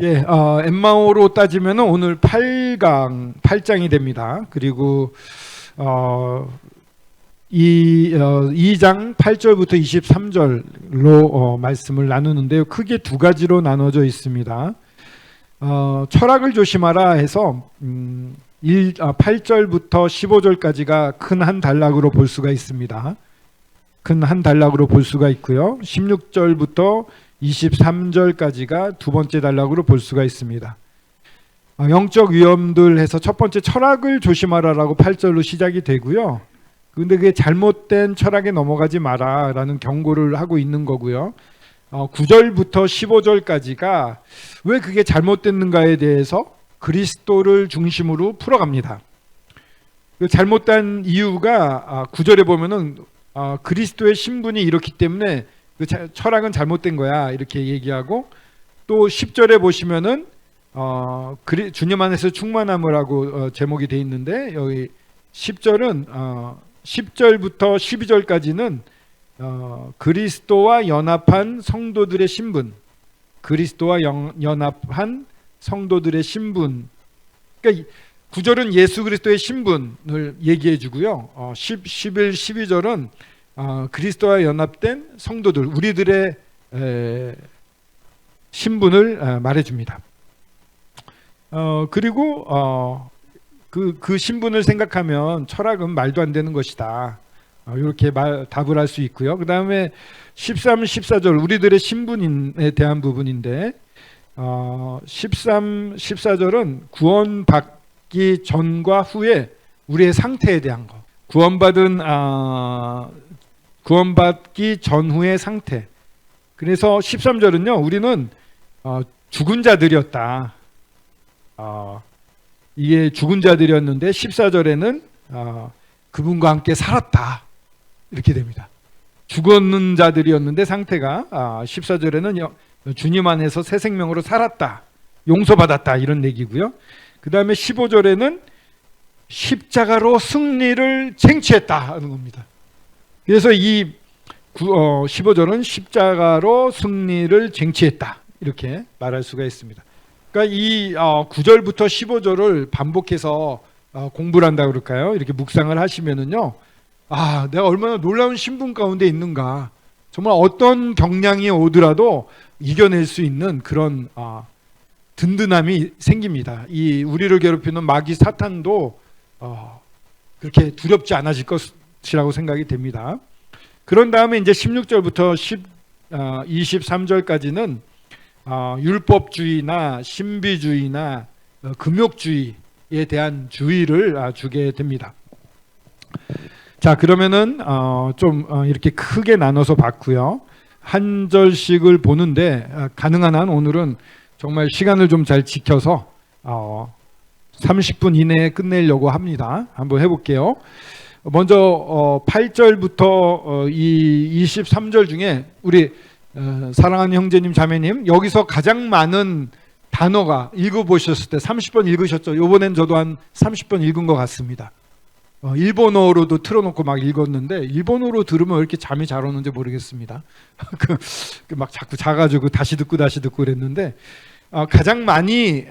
예, 엠마오로 따지면 오늘 8장이 됩니다. 그리고 2장 8절부터 23절로 말씀을 나누는데요. 크게 두 가지로 나눠져 있습니다. 철학을 조심하라 해서 8절부터 15절까지가 큰 한 단락으로 볼 수가 있습니다. 큰 한 단락으로 볼 수가 있고요. 16절부터 23절까지가 두 번째 단락으로 볼 수가 있습니다. 영적 위험들 해서 첫 번째 철학을 조심하라라고 8절로 시작이 되고요. 근데 그게 잘못된 철학에 넘어가지 마라라는 경고를 하고 있는 거고요. 9절부터 15절까지가 왜 그게 잘못됐는가에 대해서 그리스도를 중심으로 풀어갑니다. 그 잘못된 이유가 9절에 보면은 그리스도의 신분이 이렇기 때문에 그 철학은 잘못된 거야 이렇게 얘기하고, 또 10절에 보시면은 주님 안에서 충만함을 하고 제목이 돼 있는데, 여기 10절은 10절부터 12절까지는 그리스도와 연합한 성도들의 신분, 그리스도와 연합한 성도들의 신분. 그러니까 9절은 예수 그리스도의 신분을 얘기해 주고요. 11, 12절은 그리스도와 연합된 성도들, 우리들의 신분을 말해 줍니다. 그리고 그 신분을 생각하면 철학은 말도 안 되는 것이다, 이렇게 답을 할 수 있고요. 그 다음에 13, 14절 우리들의 신분에 대한 부분인데, 13, 14절은 구원받기 전과 후에 우리의 상태에 대한 거, 구원받기 전후의 상태. 그래서 13절은요, 우리는 죽은 자들이었다, 이게 죽은 자들이었는데 14절에는 그분과 함께 살았다, 이렇게 됩니다. 죽었는 자들이었는데 상태가 14절에는 주님 안에서 새 생명으로 살았다, 용서받았다, 이런 얘기고요. 그 다음에 15절에는 십자가로 승리를 쟁취했다 하는 겁니다. 그래서 이 15절은 십자가로 승리를 쟁취했다, 이렇게 말할 수가 있습니다. 그러니까 이 9절부터 15절을 반복해서 공부를 한다 그럴까요? 이렇게 묵상을 하시면은요, 내가 얼마나 놀라운 신분 가운데 있는가, 정말 어떤 경량이 오더라도 이겨낼 수 있는 그런 든든함이 생깁니다. 이 우리를 괴롭히는 마귀 사탄도 그렇게 두렵지 않아질 것이라고 생각이 됩니다. 그런 다음에 이제 16절부터 23절까지는 율법주의나 신비주의나 금욕주의에 대한 주의를 주게 됩니다. 자, 그러면은 좀 이렇게 크게 나눠서 봤고요. 한 절씩을 보는데 가능한 한 오늘은 정말 시간을 좀 잘 지켜서 30분 이내에 끝내려고 합니다. 한번 해볼게요. 먼저 8절부터 이 23절 중에 우리 사랑하는 형제님 자매님, 여기서 가장 많은 단어가 읽어보셨을 때 30번 읽으셨죠? 이번엔 저도 한 30번 읽은 것 같습니다. 일본어로도 틀어놓고 막 읽었는데, 일본어로 들으면 왜 이렇게 잠이 잘 오는지 모르겠습니다. 막 자꾸 자가지고 다시 듣고 그랬는데, 가장 많이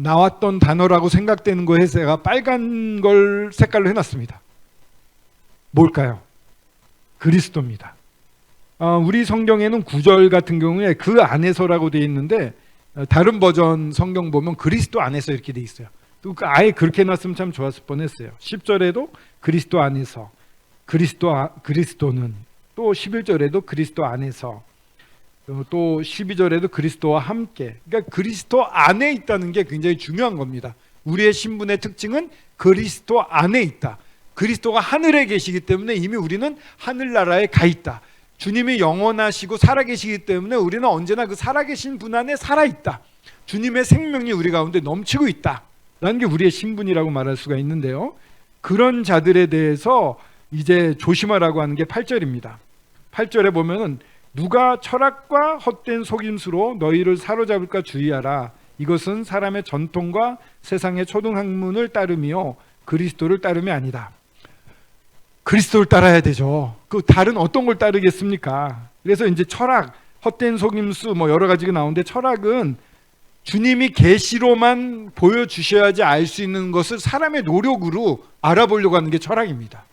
나왔던 단어라고 생각되는 거에 제가 빨간 걸 색깔로 해놨습니다. 뭘까요? 그리스도입니다. 우리 성경에는 9절 같은 경우에 그 안에서라고 되어 있는데, 다른 버전 성경 보면 그리스도 안에서 이렇게 되어 있어요. 또 아예 그렇게 해놨으면 참 좋았을 뻔했어요. 10절에도 그리스도 안에서, 그리스도는, 또 11절에도 그리스도 안에서, 또 12절에도 그리스도와 함께. 그러니까 그리스도 안에 있다는 게 굉장히 중요한 겁니다. 우리의 신분의 특징은 그리스도 안에 있다. 그리스도가 하늘에 계시기 때문에 이미 우리는 하늘나라에 가 있다. 주님이 영원하시고 살아계시기 때문에 우리는 언제나 그 살아계신 분 안에 살아있다. 주님의 생명이 우리 가운데 넘치고 있다 라는 게 우리의 신분이라고 말할 수가 있는데요, 그런 자들에 대해서 이제 조심하라고 하는 게 8절입니다. 8절에 보면은 누가 철학과 헛된 속임수로 너희를 사로잡을까 주의하라. 이것은 사람의 전통과 세상의 초등학문을 따름이요 그리스도를 따름이 아니다. 그리스도를 따라야 되죠. 그 다른 어떤 걸 따르겠습니까? 그래서 이제 철학, 헛된 속임수 뭐 여러 가지가 나오는데, 철학은 주님이 계시로만 보여주셔야지 알 수 있는 것을 사람의 노력으로 알아보려고 하는 게 철학입니다.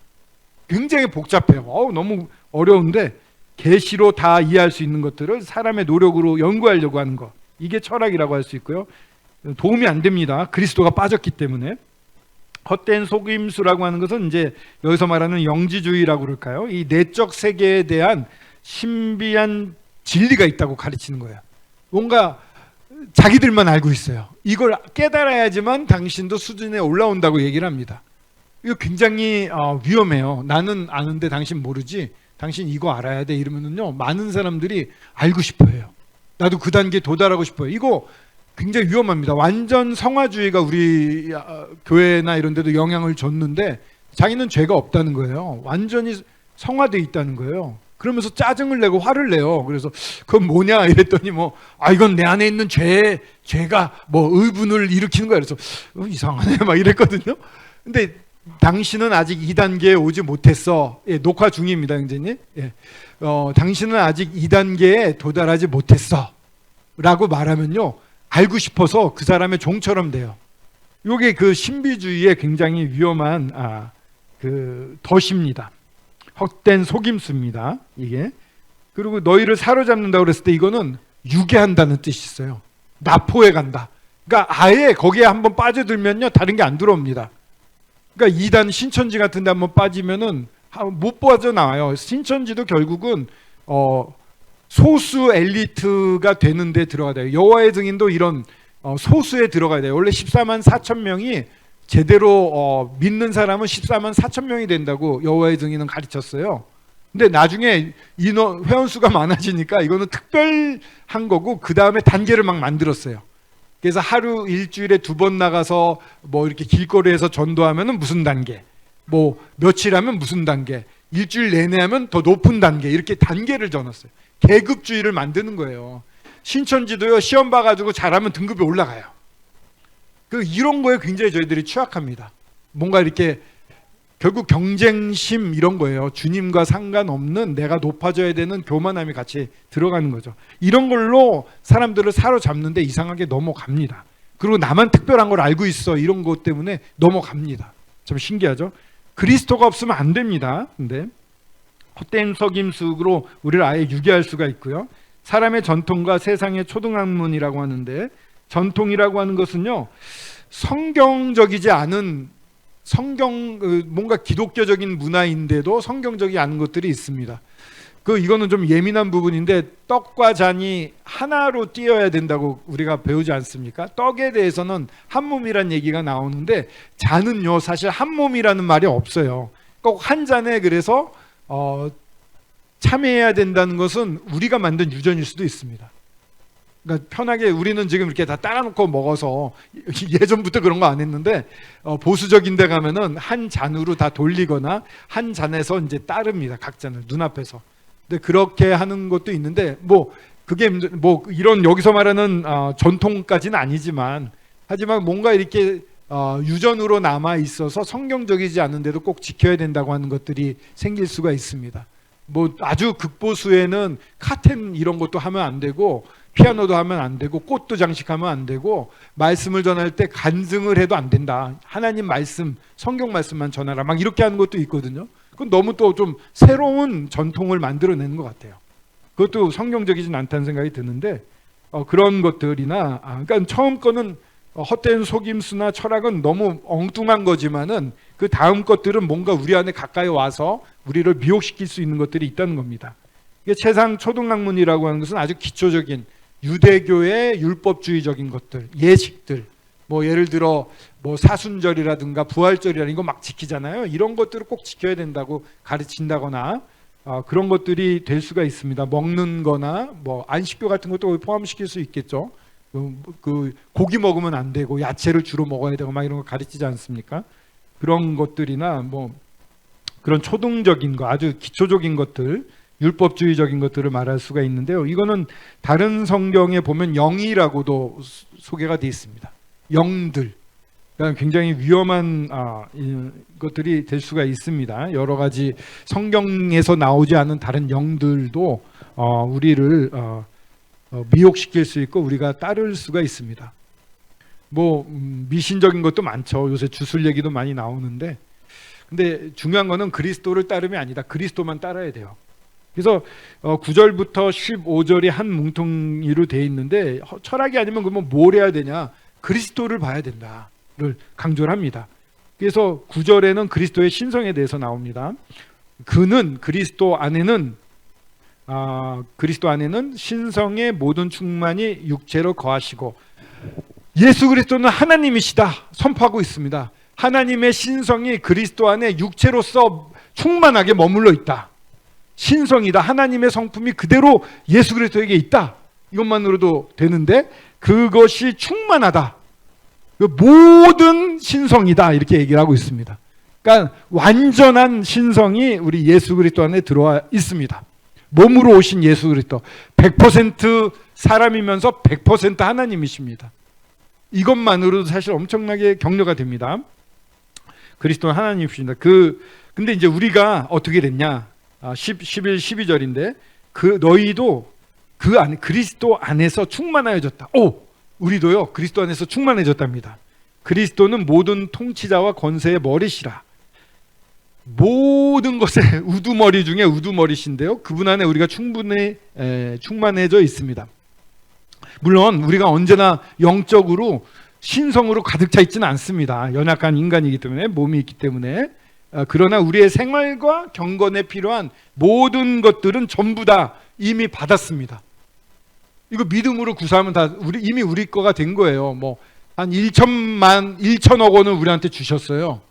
굉장히 복잡해요. 너무 어려운데 계시로 다 이해할 수 있는 것들을 사람의 노력으로 연구하려고 하는 것, 이게 철학이라고 할 수 있고요. 도움이 안 됩니다. 그리스도가 빠졌기 때문에. 헛된 속임수라고 하는 것은 이제 여기서 말하는 영지주의라고 그럴까요? 이 내적 세계에 대한 신비한 진리가 있다고 가르치는 거예요. 뭔가 자기들만 알고 있어요. 이걸 깨달아야지만 당신도 수준에 올라온다고 얘기를 합니다. 이거 굉장히 위험해요. 나는 아는데 당신 모르지, 당신 이거 알아야 돼 이러면은요, 많은 사람들이 알고 싶어 해요. 나도 그 단계에 도달하고 싶어요. 이거 굉장히 위험합니다. 완전 성화주의가 우리 교회나 이런 데도 영향을 줬는데 자기는 죄가 없다는 거예요. 완전히 성화되어 있다는 거예요. 그러면서 짜증을 내고 화를 내요. 그래서 그건 뭐냐 이랬더니 이건 내 안에 있는 죄가 의분을 일으키는 거야. 그래서 이상하네 막 이랬거든요. 근데 당신은 아직 2단계에 오지 못했어. 예, 녹화 중입니다, 형제님. 예. 당신은 아직 2단계에 도달하지 못했어 라고 말하면요, 알고 싶어서 그 사람의 종처럼 돼요. 이게 그 신비주의의 굉장히 위험한 그 덫입니다. 헛된 속임수입니다, 이게. 그리고 너희를 사로잡는다고 그랬을 때 이거는 유괴한다는 뜻이 있어요. 납포해 간다. 그러니까 아예 거기에 한번 빠져들면요, 다른 게 안 들어옵니다. 그러니까 2단 신천지 같은 데 한번 빠지면은 못 빠져나와요. 신천지도 결국은 소수 엘리트가 되는 데 들어가야 돼요. 여호와의 증인도 이런 소수에 들어가야 돼요. 원래 14만 4천 명이 제대로 믿는 사람은 14만 4천 명이 된다고 여호와의 증인은 가르쳤어요. 근데 나중에 인원 회원수가 많아지니까 이거는 특별한 거고, 그 다음에 단계를 막 만들었어요. 그래서 하루 일주일에 2번 나가서 이렇게 길거리에서 전도하면은 무슨 단계, 며칠 하면 무슨 단계, 일주일 내내 하면 더 높은 단계, 이렇게 단계를 정했어요. 계급주의를 만드는 거예요. 신천지도요, 시험 봐가지고 잘하면 등급이 올라가요. 이런 거에 굉장히 저희들이 취약합니다. 뭔가 이렇게 결국 경쟁심 이런 거예요. 주님과 상관없는 내가 높아져야 되는 교만함이 같이 들어가는 거죠. 이런 걸로 사람들을 사로잡는데 이상하게 넘어갑니다. 그리고 나만 특별한 걸 알고 있어, 이런 것 때문에 넘어갑니다. 참 신기하죠? 그리스도가 없으면 안 됩니다. 근데 헛된 속임수로 우리를 아예 유괴할 수가 있고요. 사람의 전통과 세상의 초등학문이라고 하는데, 전통이라고 하는 것은요, 성경적이지 않은 뭔가 기독교적인 문화인데도 성경적이 않은 것들이 있습니다. 이거는 좀 예민한 부분인데, 떡과 잔이 하나로 띄어야 된다고 우리가 배우지 않습니까? 떡에 대해서는 한 몸이란 얘기가 나오는데, 잔은요 사실 한 몸이라는 말이 없어요. 꼭 한 잔에 그래서 참여해야 된다는 것은 우리가 만든 유전일 수도 있습니다. 그러니까 편하게 우리는 지금 이렇게 다 따라놓고 먹어서 예전부터 그런 거 안 했는데, 보수적인 데 가면은 한 잔으로 다 돌리거나 한 잔에서 이제 따릅니다, 각 잔을 눈앞에서. 근데 그렇게 하는 것도 있는데, 그게 이런 여기서 말하는 전통까지는 아니지만, 하지만 뭔가 이렇게 유전으로 남아 있어서 성경적이지 않은데도 꼭 지켜야 된다고 하는 것들이 생길 수가 있습니다. 아주 극보수에는 카텐 이런 것도 하면 안 되고, 피아노도 하면 안 되고, 꽃도 장식하면 안 되고, 말씀을 전할 때 간증을 해도 안 된다. 하나님 말씀, 성경 말씀만 전하라. 막 이렇게 하는 것도 있거든요. 그건 너무 또 좀 새로운 전통을 만들어내는 것 같아요. 그것도 성경적이진 않다는 생각이 드는데, 그런 것들이나, 그러니까 처음 거는 헛된 속임수나 철학은 너무 엉뚱한 거지만은, 그 다음 것들은 뭔가 우리 안에 가까이 와서 우리를 미혹시킬 수 있는 것들이 있다는 겁니다. 이게 최상 초등학문이라고 하는 것은 아주 기초적인 유대교의 율법주의적인 것들, 예식들, 예를 들어 사순절이라든가 부활절이라는 거 막 지키잖아요. 이런 것들을 꼭 지켜야 된다고 가르친다거나 그런 것들이 될 수가 있습니다. 먹는 거나 안식교 같은 것도 포함시킬 수 있겠죠. 고기 먹으면 안 되고 야채를 주로 먹어야 되고 막 이런 거 가르치지 않습니까? 그런 것들이나 그런 초등적인 거, 아주 기초적인 것들, 율법주의적인 것들을 말할 수가 있는데요. 이거는 다른 성경에 보면 영이라고도 소개가 되어 있습니다. 영들, 그러니까 굉장히 위험한 것들이 될 수가 있습니다. 여러 가지 성경에서 나오지 않은 다른 영들도 우리를 미혹시킬 수 있고 우리가 따를 수가 있습니다. 미신적인 것도 많죠. 요새 주술 얘기도 많이 나오는데, 근데 중요한 거는 그리스도를 따름이 아니다. 그리스도만 따라야 돼요. 그래서 9절부터 15절이 한 뭉텅이로 돼 있는데, 철학이 아니면 그러면 뭘 해야 되냐? 그리스도를 봐야 된다를 강조를 합니다. 그래서 9절에는 그리스도의 신성에 대해서 나옵니다. 그는 그리스도 안에는 신성의 모든 충만이 육체로 거하시고, 예수 그리스도는 하나님이시다 선포하고 있습니다. 하나님의 신성이 그리스도 안에 육체로서 충만하게 머물러 있다. 신성이다. 하나님의 성품이 그대로 예수 그리스도에게 있다. 이것만으로도 되는데, 그것이 충만하다. 모든 신성이다. 이렇게 얘기를 하고 있습니다. 그러니까 완전한 신성이 우리 예수 그리스도 안에 들어와 있습니다. 몸으로 오신 예수 그리스도 100% 사람이면서 100% 하나님이십니다. 이것만으로도 사실 엄청나게 격려가 됩니다. 그리스도는 하나님이십니다. 근데 이제 우리가 어떻게 됐냐? 11, 12절인데, 너희도 그 안에 그리스도 안에서 충만하여졌다. 우리도요 그리스도 안에서 충만해졌답니다. 그리스도는 모든 통치자와 권세의 머리시라. 모든 것의 우두머리 중에 우두머리신데요, 그분 안에 우리가 충만해져 있습니다. 물론 우리가 언제나 영적으로 신성으로 가득 차 있지는 않습니다. 연약한 인간이기 때문에, 몸이 있기 때문에. 그러나 우리의 생활과 경건에 필요한 모든 것들은 전부 다 이미 받았습니다. 이거 믿음으로 구사하면 다 이미 우리 거가 된 거예요. 한 1천억 원을 우리한테 주셨어요.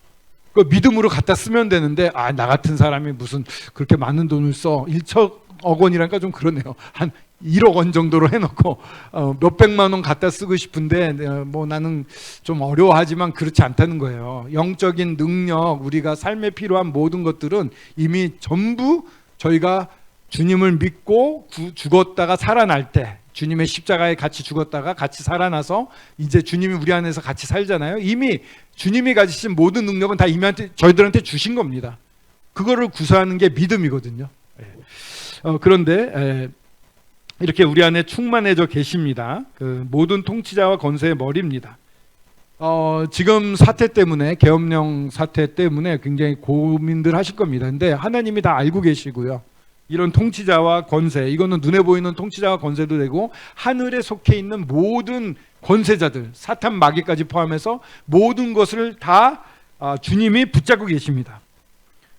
그 믿음으로 갖다 쓰면 되는데, 나 같은 사람이 무슨 그렇게 많은 돈을 써. 1천억 원이라니까 좀 그러네요. 한 1억 원 정도로 해놓고 몇백만 원 갖다 쓰고 싶은데, 나는 좀 어려워하지만 그렇지 않다는 거예요. 영적인 능력, 우리가 삶에 필요한 모든 것들은 이미 전부 저희가 주님을 믿고 죽었다가 살아날 때, 주님의 십자가에 같이 죽었다가 같이 살아나서 이제 주님이 우리 안에서 같이 살잖아요. 이미 주님이 가지신 모든 능력은 다 이미 저희들한테 주신 겁니다. 그거를 구사하는 게 믿음이거든요. 그런데 이렇게 우리 안에 충만해져 계십니다. 그 모든 통치자와 권세의 머리입니다. 지금 사태 때문에, 계엄령 사태 때문에 굉장히 고민들 하실 겁니다. 근데 하나님이 다 알고 계시고요. 이런 통치자와 권세, 이거는 눈에 보이는 통치자와 권세도 되고, 하늘에 속해 있는 모든 권세자들, 사탄 마귀까지 포함해서 모든 것을 다 주님이 붙잡고 계십니다.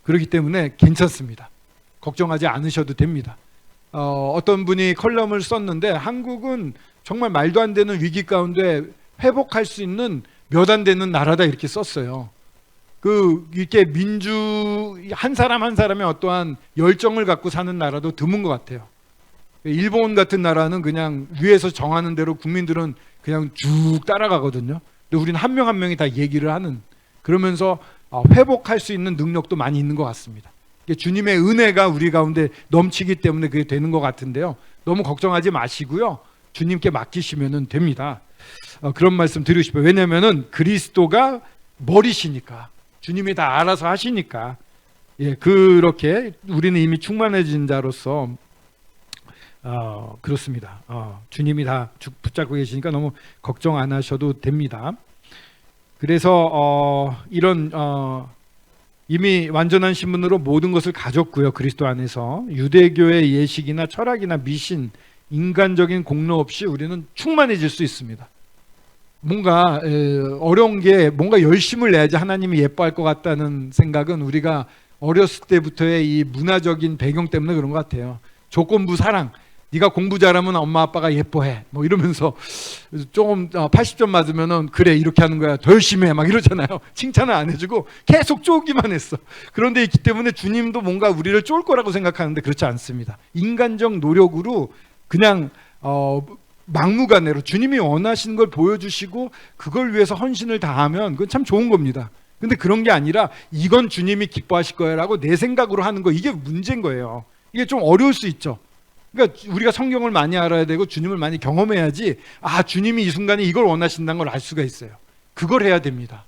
그렇기 때문에 괜찮습니다. 걱정하지 않으셔도 됩니다. 어떤 분이 컬럼을 썼는데, 한국은 정말 말도 안 되는 위기 가운데 회복할 수 있는 몇 안 되는 나라다, 이렇게 썼어요. 이렇게 한 사람 한 사람의 어떠한 열정을 갖고 사는 나라도 드문 것 같아요. 일본 같은 나라는 그냥 위에서 정하는 대로 국민들은 그냥 쭉 따라가거든요. 근데 우리는 한 명 한 명이 다 얘기를 하는, 그러면서 회복할 수 있는 능력도 많이 있는 것 같습니다. 주님의 은혜가 우리 가운데 넘치기 때문에 그게 되는 것 같은데요, 너무 걱정하지 마시고요, 주님께 맡기시면 됩니다. 그런 말씀 드리고 싶어요. 왜냐하면 그리스도가 머리시니까, 주님이 다 알아서 하시니까. 그렇게 우리는 이미 충만해진 자로서 그렇습니다. 주님이 다 붙잡고 계시니까 너무 걱정 안 하셔도 됩니다. 그래서 이런 이미 완전한 신분으로 모든 것을 가졌고요, 그리스도 안에서. 유대교의 예식이나 철학이나 미신, 인간적인 공로 없이 우리는 충만해질 수 있습니다. 뭔가 어려운 게, 뭔가 열심을 내야지 하나님이 예뻐할 것 같다는 생각은 우리가 어렸을 때부터의 이 문화적인 배경 때문에 그런 것 같아요. 조건부 사랑, 네가 공부 잘하면 엄마 아빠가 예뻐해, 이러면서 조금 80점 맞으면은 그래 이렇게 하는 거야, 더 열심히 해, 이러잖아요. 칭찬을 안 해주고 계속 쪼기만 했어. 그런데 있기 때문에 주님도 뭔가 우리를 쫄 거라고 생각하는데 그렇지 않습니다. 인간적 노력으로 그냥 막무가내로 주님이 원하시는 걸 보여주시고 그걸 위해서 헌신을 다하면 그건 참 좋은 겁니다. 근데 그런 게 아니라 이건 주님이 기뻐하실 거야라고 내 생각으로 하는 거, 이게 문제인 거예요. 이게 좀 어려울 수 있죠. 그러니까 우리가 성경을 많이 알아야 되고 주님을 많이 경험해야지, 주님이 이 순간에 이걸 원하신다는 걸 알 수가 있어요. 그걸 해야 됩니다.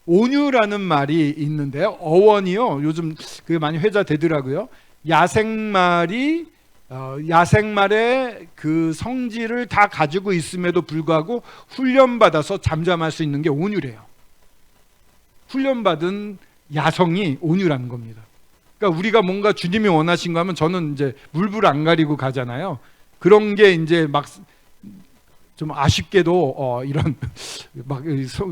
온유라는 말이 있는데요, 어원이요, 요즘 그게 많이 회자되더라고요. 야생말이 야생말의 그 성질을 다 가지고 있음에도 불구하고 훈련받아서 잠잠할 수 있는 게 온유래요. 훈련받은 야성이 온유라는 겁니다. 그러니까 우리가 뭔가 주님이 원하신 거 하면 저는 이제 물불 안 가리고 가잖아요. 그런 게 이제 막 좀 아쉽게도 이런 막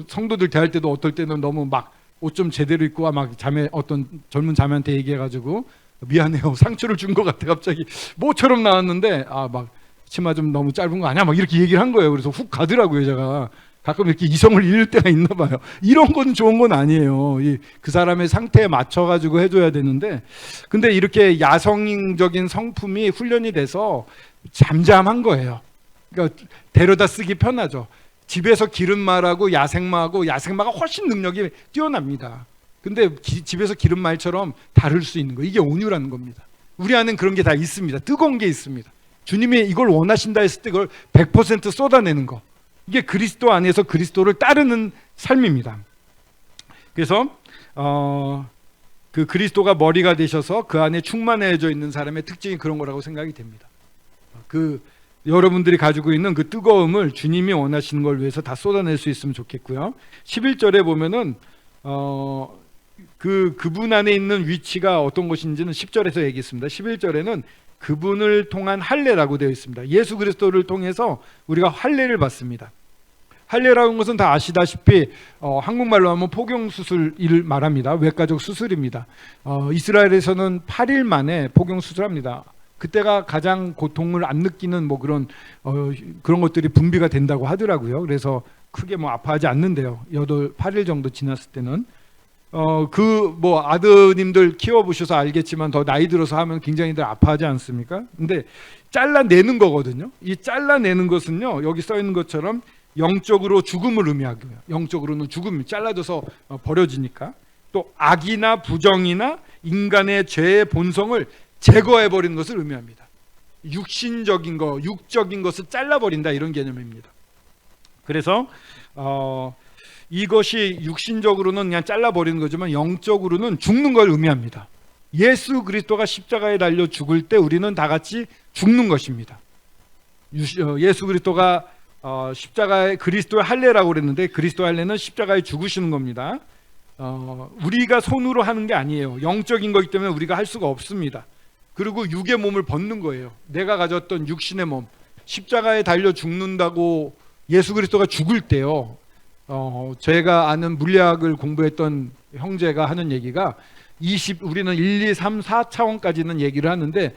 성도들 대할 때도 어떨 때는 너무 막 옷 좀 제대로 입고 막 자매 어떤 젊은 자매한테 얘기해가지고 미안해요 상처를 준 것 같아 갑자기 모처럼 나왔는데 막 치마 좀 너무 짧은 거 아니야 막 이렇게 얘기를 한 거예요. 그래서 훅 가더라고요. 제가 가끔 이렇게 이성을 잃을 때가 있나 봐요. 이런 건 좋은 건 아니에요. 그 사람의 상태에 맞춰가지고 해줘야 되는데 근데 이렇게 야성적인 성품이 훈련이 돼서 잠잠한 거예요. 그러니까 데려다 쓰기 편하죠. 집에서 기름말하고 야생마가 훨씬 능력이 뛰어납니다. 근데 집에서 기름말처럼 다룰 수 있는 거 이게 온유라는 겁니다. 우리 안엔 그런 게 다 있습니다. 뜨거운 게 있습니다. 주님이 이걸 원하신다 했을 때 그걸 100% 쏟아내는 거 이게 그리스도 안에서 그리스도를 따르는 삶입니다. 그래서 그 그리스도가 머리가 되셔서 그 안에 충만해져 있는 사람의 특징이 그런 거라고 생각이 됩니다. 여러분들이 가지고 있는 그 뜨거움을 주님이 원하시는 걸 위해서 다 쏟아낼 수 있으면 좋겠고요. 11절에 보면은 그분 안에 있는 위치가 어떤 것인지는 10절에서 얘기했습니다. 11절에는 그분을 통한 할례라고 되어 있습니다. 예수 그리스도를 통해서 우리가 할례를 받습니다. 할례라는 것은 다 아시다시피 한국말로 하면 포경수술을 말합니다. 외과적 수술입니다. 이스라엘에서는 8일 만에 포경수술합니다. 그때가 가장 고통을 안 느끼는 뭐 그런 것들이 분비가 된다고 하더라고요. 그래서 크게 뭐 아파하지 않는데요. 8일 정도 지났을 때는 아드님들 키워보셔서 알겠지만 더 나이 들어서 하면 굉장히들 아파하지 않습니까? 근데 잘라내는 거거든요. 이 잘라내는 것은요, 여기 써 있는 것처럼 영적으로 죽음을 의미하고요. 영적으로는 죽음이 잘라져서 버려지니까. 또 악이나 부정이나 인간의 죄의 본성을 제거해버리는 것을 의미합니다. 육신적인 거, 육적인 것을 잘라버린다 이런 개념입니다. 그래서 이것이 육신적으로는 그냥 잘라버리는 거지만 영적으로는 죽는 걸 의미합니다. 예수 그리스도가 십자가에 달려 죽을 때 우리는 다 같이 죽는 것입니다. 예수 그리스도가 십자가의 그리스도의 할례라고 그랬는데 그리스도의 할례는 십자가에 죽으시는 겁니다. 우리가 손으로 하는 게 아니에요. 영적인 거기 때문에 우리가 할 수가 없습니다. 그리고 육의 몸을 벗는 거예요. 내가 가졌던 육신의 몸 십자가에 달려 죽는다고 예수 그리스도가 죽을 때요. 제가 아는 물리학을 공부했던 형제가 하는 얘기가 우리는 1, 2, 3, 4차원까지는 얘기를 하는데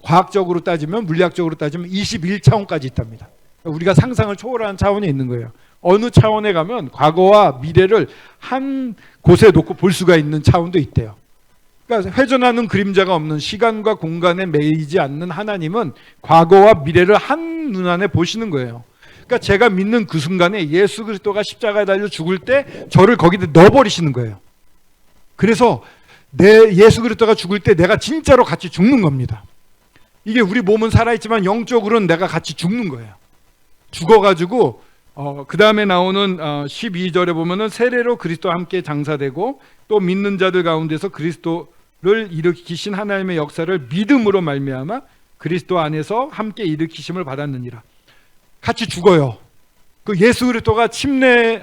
과학적으로 따지면 물리학적으로 따지면 21차원까지 있답니다. 우리가 상상을 초월하는 차원에 있는 거예요. 어느 차원에 가면 과거와 미래를 한 곳에 놓고 볼 수가 있는 차원도 있대요. 그러니까 회전하는 그림자가 없는 시간과 공간에 매이지 않는 하나님은 과거와 미래를 한 눈 안에 보시는 거예요. 그러니까 제가 믿는 그 순간에 예수 그리스도가 십자가에 달려 죽을 때 저를 거기다 넣어버리시는 거예요. 그래서 예수 그리스도가 죽을 때 내가 진짜로 같이 죽는 겁니다. 이게 우리 몸은 살아있지만 영적으로는 내가 같이 죽는 거예요. 죽어가지고 그 다음에 나오는 12절에 보면은 세례로 그리스도와 함께 장사되고 또 믿는 자들 가운데서 그리스도를 일으키신 하나님의 역사를 믿음으로 말미암아 그리스도 안에서 함께 일으키심을 받았느니라. 같이 죽어요. 그 예수 그리스도가 침례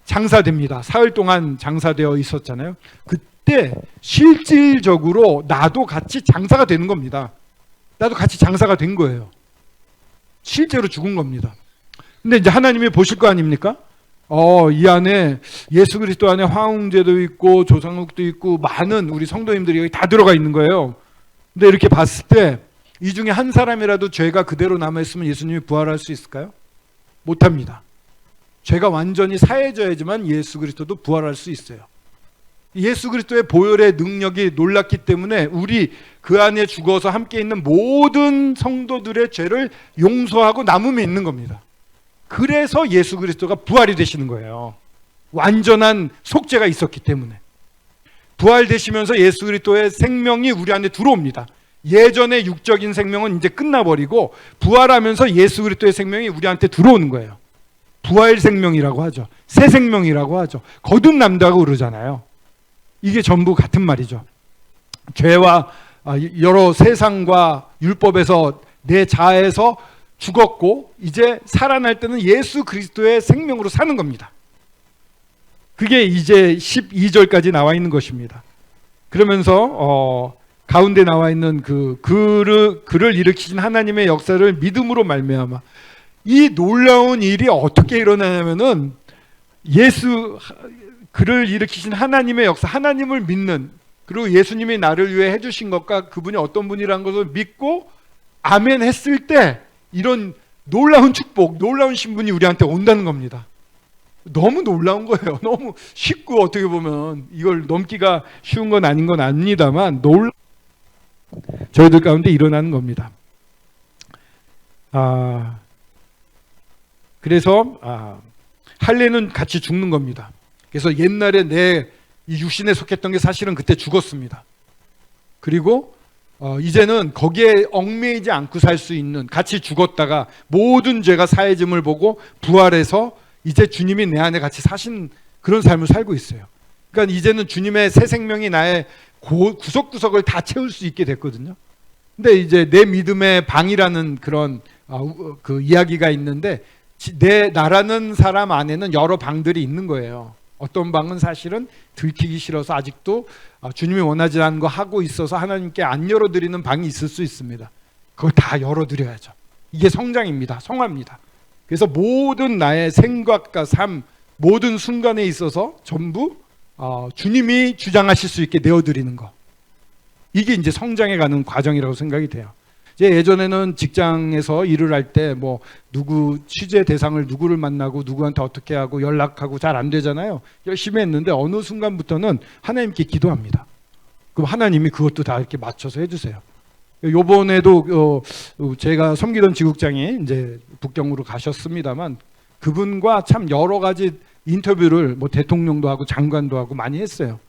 장사됩니다. 사흘 동안 장사되어 있었잖아요. 그때 실질적으로 나도 같이 장사가 되는 겁니다. 나도 같이 장사가 된 거예요. 실제로 죽은 겁니다. 근데 이제 하나님이 보실 거 아닙니까? 이 안에 예수 그리스도 안에 화웅제도 있고 조상국도 있고 많은 우리 성도님들이 여기 다 들어가 있는 거예요. 근데 이렇게 봤을 때 이 중에 한 사람이라도 죄가 그대로 남아있으면 예수님이 부활할 수 있을까요? 못합니다. 죄가 완전히 사해져야지만 예수 그리스도도 부활할 수 있어요. 예수 그리스도의 보혈의 능력이 놀랍기 때문에 우리 그 안에 죽어서 함께 있는 모든 성도들의 죄를 용서하고 남음에 있는 겁니다. 그래서 예수 그리스도가 부활이 되시는 거예요. 완전한 속죄가 있었기 때문에. 부활되시면서 예수 그리스도의 생명이 우리 안에 들어옵니다. 예전의 육적인 생명은 이제 끝나버리고 부활하면서 예수 그리스도의 생명이 우리한테 들어오는 거예요. 부활 생명이라고 하죠. 새 생명이라고 하죠. 거듭난다고 그러잖아요. 이게 전부 같은 말이죠. 죄와 여러 세상과 율법에서 내 자아에서 죽었고 이제 살아날 때는 예수 그리스도의 생명으로 사는 겁니다. 그게 이제 12절까지 나와 있는 것입니다. 그러면서 가운데 나와 있는 그 그를 일으키신 하나님의 역사를 믿음으로 말미암아, 이 놀라운 일이 어떻게 일어나냐면은 그를 일으키신 하나님의 역사, 하나님을 믿는, 그리고 예수님이 나를 위해 해주신 것과 그분이 어떤 분이라는 것을 믿고 아멘 했을 때 이런 놀라운 축복, 놀라운 신분이 우리한테 온다는 겁니다. 너무 놀라운 거예요. 너무 쉽고, 어떻게 보면 이걸 넘기가 쉬운 건 아닌 건 압니다만 저희들 가운데 일어나는 겁니다. 그래서 할례는 같이 죽는 겁니다. 그래서 옛날에 내 이 육신에 속했던 게 사실은 그때 죽었습니다. 그리고 이제는 거기에 얽매이지 않고 살 수 있는, 같이 죽었다가 모든 죄가 사해짐을 보고 부활해서 이제 주님이 내 안에 같이 사신 그런 삶을 살고 있어요. 그러니까 이제는 주님의 새 생명이 나의 구석구석을 다 채울 수 있게 됐거든요. 근데 이제 내 믿음의 방이라는 그런 그 이야기가 있는데, 나라는 사람 안에는 여러 방들이 있는 거예요. 어떤 방은 사실은 들키기 싫어서 아직도 주님이 원하지 않는 거 하고 있어서 하나님께 안 열어드리는 방이 있을 수 있습니다. 그걸 다 열어드려야죠. 이게 성장입니다. 성화입니다. 그래서 모든 나의 생각과 삶, 모든 순간에 있어서 전부 주님이 주장하실 수 있게 내어드리는 거, 이게 이제 성장해 가는 과정이라고 생각이 돼요. 예전에는 직장에서 일을 할 때 뭐 누구 취재 대상을 누구를 만나고 누구한테 어떻게 하고 연락하고 잘 안 되잖아요. 열심히 했는데 어느 순간부터는 하나님께 기도합니다. 그럼 하나님이 그것도 다 이렇게 맞춰서 해주세요. 요번에도 제가 섬기던 지국장이 이제 북경으로 가셨습니다만, 그분과 참 여러 가지 인터뷰를 뭐 대통령도 하고 장관도 하고 많이 했어요.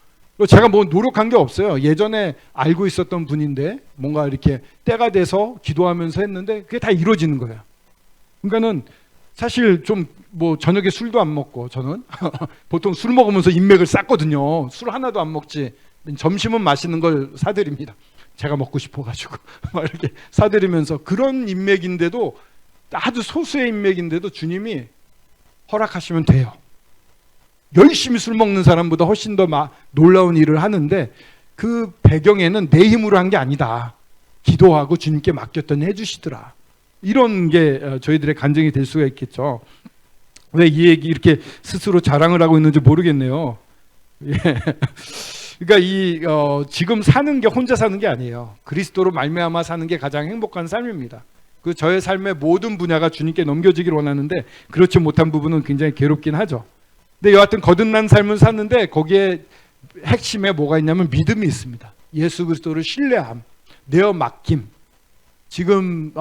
제가 뭐 노력한 게 없어요. 예전에 알고 있었던 분인데 뭔가 이렇게 때가 돼서 기도하면서 했는데 그게 다 이루어지는 거예요. 그러니까는 사실 좀 뭐 저녁에 술도 안 먹고, 저는 보통 술 먹으면서 인맥을 쌓거든요. 술 하나도 안 먹지. 점심은 맛있는 걸 사드립니다. 제가 먹고 싶어가지고 막 이렇게 사드리면서, 그런 인맥인데도, 아주 소수의 인맥인데도 주님이 허락하시면 돼요. 열심히 술 먹는 사람보다 훨씬 더 놀라운 일을 하는데, 그 배경에는 내 힘으로 한 게 아니다. 기도하고 주님께 맡겼더니 해주시더라. 이런 게 저희들의 간증이 될 수가 있겠죠. 왜 이 얘기 이렇게 스스로 자랑을 하고 있는지 모르겠네요. 예. 그러니까 지금 사는 게 혼자 사는 게 아니에요. 그리스도로 말미암아 사는 게 가장 행복한 삶입니다. 그 저의 삶의 모든 분야가 주님께 넘겨지길 원하는데 그렇지 못한 부분은 굉장히 괴롭긴 하죠. 근데 여하튼 거듭난 삶을 샀는데 거기에 핵심에 뭐가 있냐면 믿음이 있습니다. 예수 그리스도를 신뢰함, 내어 맡김. 지금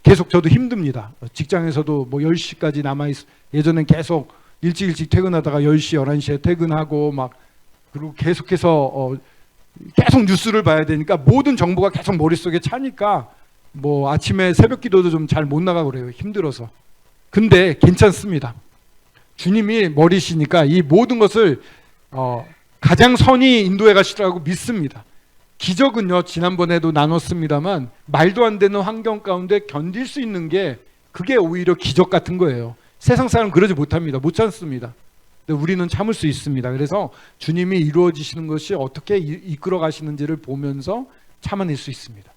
계속 저도 힘듭니다. 직장에서도 뭐 10시까지 남아있어. 예전엔 계속 일찍 퇴근하다가 10시, 11시에 퇴근하고 막, 그리고 계속해서 계속 뉴스를 봐야 되니까 모든 정보가 계속 머릿속에 차니까 뭐 아침에 새벽 기도도 좀 잘 못 나가고 그래요. 힘들어서. 근데 괜찮습니다. 주님이 머리시니까 이 모든 것을 가장 선히 인도해 가시라고 믿습니다. 기적은요, 지난번에도 나눴습니다만 말도 안 되는 환경 가운데 견딜 수 있는 게, 그게 오히려 기적 같은 거예요. 세상 사람은 그러지 못합니다. 못 참습니다. 근데 우리는 참을 수 있습니다. 그래서 주님이 이루어지시는 것이 어떻게 이끌어 가시는지를 보면서 참아낼 수 있습니다.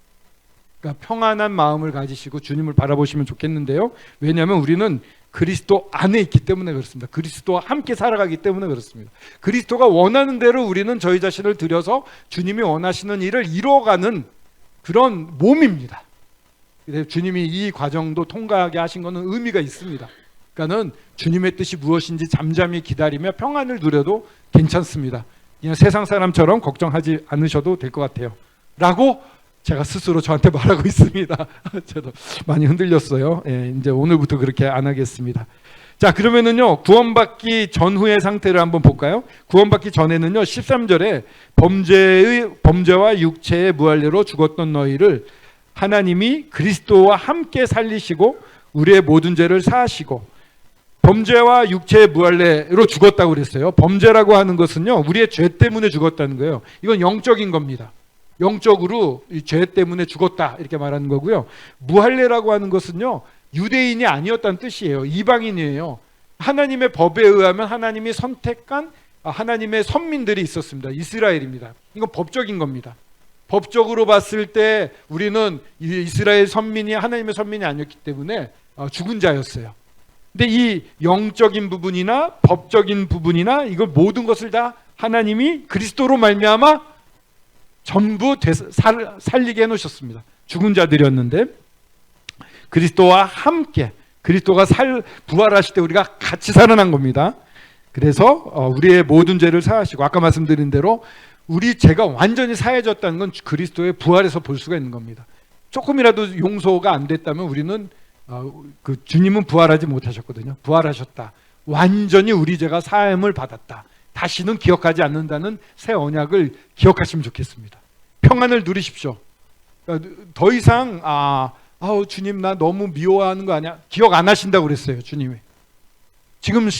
그러니까 평안한 마음을 가지시고 주님을 바라보시면 좋겠는데요. 왜냐하면 우리는 그리스도 안에 있기 때문에 그렇습니다. 그리스도와 함께 살아가기 때문에 그렇습니다. 그리스도가 원하는 대로 우리는 저희 자신을 들여서 주님이 원하시는 일을 이루어가는 그런 몸입니다. 그래서 주님이 이 과정도 통과하게 하신 것은 의미가 있습니다. 그러니까는 주님의 뜻이 무엇인지 잠잠히 기다리며 평안을 누려도 괜찮습니다. 그냥 세상 사람처럼 걱정하지 않으셔도 될 것 같아요. 라고 제가 스스로 저한테 말하고 있습니다. 저도 많이 흔들렸어요. 예, 이제 오늘부터 그렇게 안 하겠습니다. 자, 그러면은요, 구원받기 전후의 상태를 한번 볼까요? 구원받기 전에는요, 13절에 범죄와 육체의 무할례로 죽었던 너희를 하나님이 그리스도와 함께 살리시고 우리의 모든 죄를 사하시고, 범죄와 육체의 무할례로 죽었다고 그랬어요. 범죄라고 하는 것은요, 우리의 죄 때문에 죽었다는 거예요. 이건 영적인 겁니다. 영적으로 이 죄 때문에 죽었다 이렇게 말하는 거고요. 무할례라고 하는 것은요, 유대인이 아니었다는 뜻이에요. 이방인이에요. 하나님의 법에 의하면 하나님이 선택한 하나님의 선민들이 있었습니다. 이스라엘입니다. 이건 법적인 겁니다. 법적으로 봤을 때 우리는 이스라엘 선민이 하나님의 선민이 아니었기 때문에 죽은 자였어요. 근데 이 영적인 부분이나 법적인 부분이나 이걸 모든 것을 다 하나님이 그리스도로 말미암아 전부 살리게 해놓으셨습니다. 죽은 자들이었는데 그리스도와 함께 그리스도가 부활하실 때 우리가 같이 살아난 겁니다. 그래서 우리의 모든 죄를 사하시고 아까 말씀드린 대로 우리 죄가 완전히 사해졌다는 건 그리스도의 부활에서 볼 수가 있는 겁니다. 조금이라도 용서가 안 됐다면 우리는 주님은 부활하지 못하셨거든요. 부활하셨다. 완전히 우리 죄가 사함을 받았다. 다시는 기억하지 않는다는 새 언약을 기억하시면 좋겠습니다. 평안을 누리십시오. 더 이상 주님 나 너무 미워하는 거 아니야? 기억 안 하신다고 그랬어요. 주님이. 지금